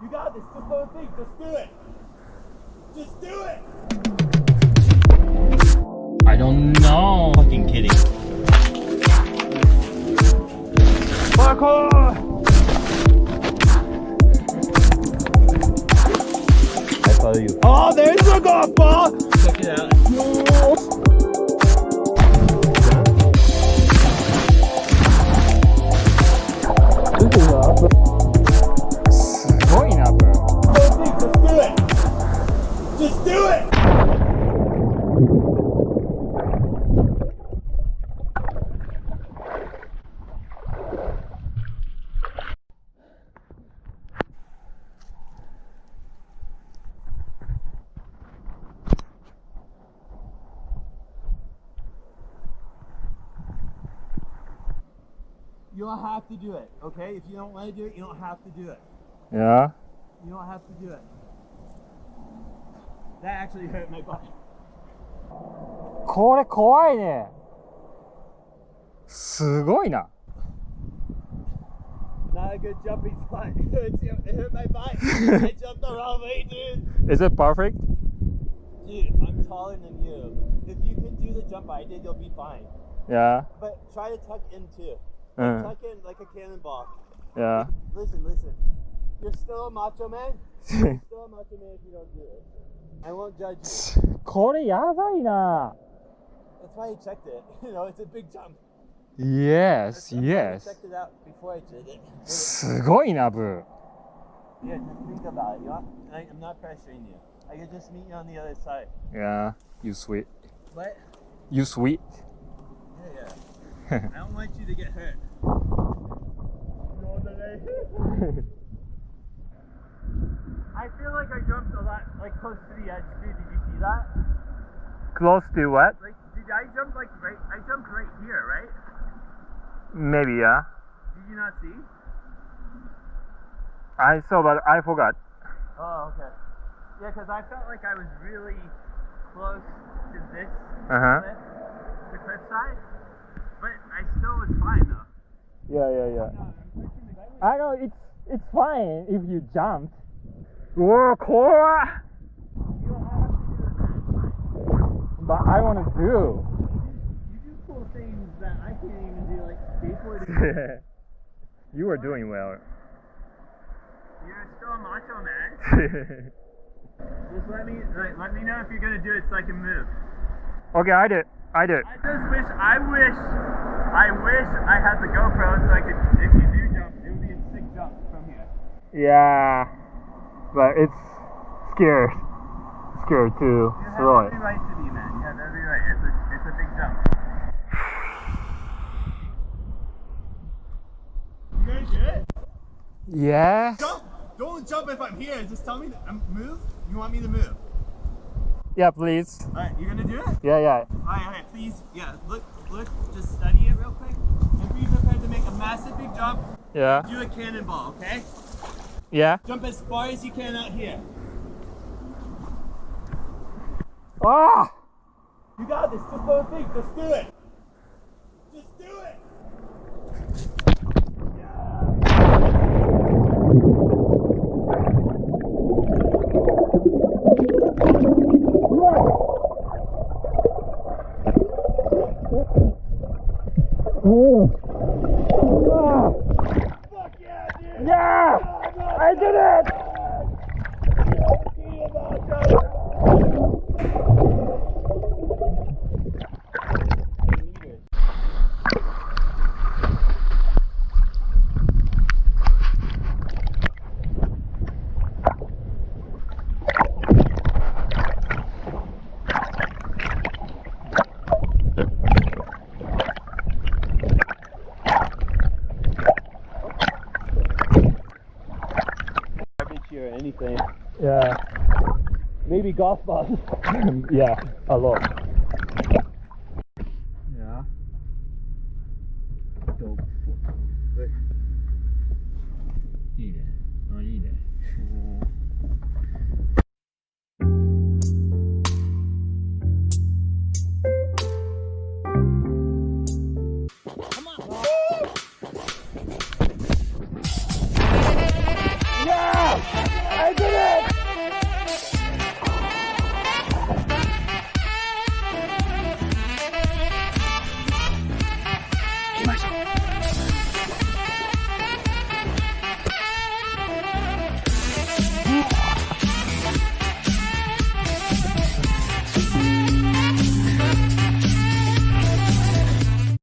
You got this. Just don't think. Just do it. Just do it. I don't know. Fucking kidding. Parkour. I follow you. Oh, there's the golf ball. Check it out. Just do it! You don't have to do it, okay? If you don't want to do it, you don't have to do it. Yeah. You don't have to do it. That actually hurt my butt. これ怖いね。すごいな。Not a good jumping spot. It hurt my butt. I jumped the wrong way, dude. Is it perfect? Dude, I'm taller than you. If you can do the jump I did, you'll be fine. Yeah. But try to tuck in too. Tuck in like a cannonball. Yeah. Listen. You're still a macho man. You're still a macho man if you don't do it. I won't judge you. これやばいな。That's why I checked it. You know, it's a big jump. Yes, I yes. checked it out before I did it. すごいな、ブー。 Yeah, just think about it. You know? I'm not pressuring you. I can just meet you on the other side. Yeah, you sweet. What? You sweet. Yeah. I don't want you to get hurt. I feel like I jumped a lot, like close to the edge too. Did you see that? Close to what? Like, did I jump like right? I jumped right here, right? Maybe, yeah. Did you not see? I saw, but I forgot. Oh, okay. Yeah, because I felt like I was really close to this cliff, the cliff side, but I still was fine though. Yeah. No, I'm pushing the guy. I know, it's fine if you jumped. うわ、怖っ You don't have to do it. But I wanna do. You do cool things that I can't even do, like skateboarding. You were doing well. You're still a macho man. Just let me know if you're gonna do it so I can move. Okay, I did. I wish I had the GoPro so I could, if you do jump, it would be a sick jump from here. Yeah, but it's scared too. You have Slow. every right to be, man. You have every right. It's a big jump. You gonna do it? Yeah. Don't jump if I'm here. Just tell me to move. You want me to move? Yeah, please. Alright, you gonna do it? Yeah. Alright, please. Yeah, look, just study it real quick. And be prepared to make a massive big jump. Yeah. Do a cannonball, okay? Yeah. Jump as far as you can out here. Ah! You got this. Just don't think. Just do it. Just do it. Fuck yeah, dude. Yeah! I did it! Or anything. Yeah. Maybe golf balls. Yeah, a lot. Yeah.いいね。Yeah! I did it!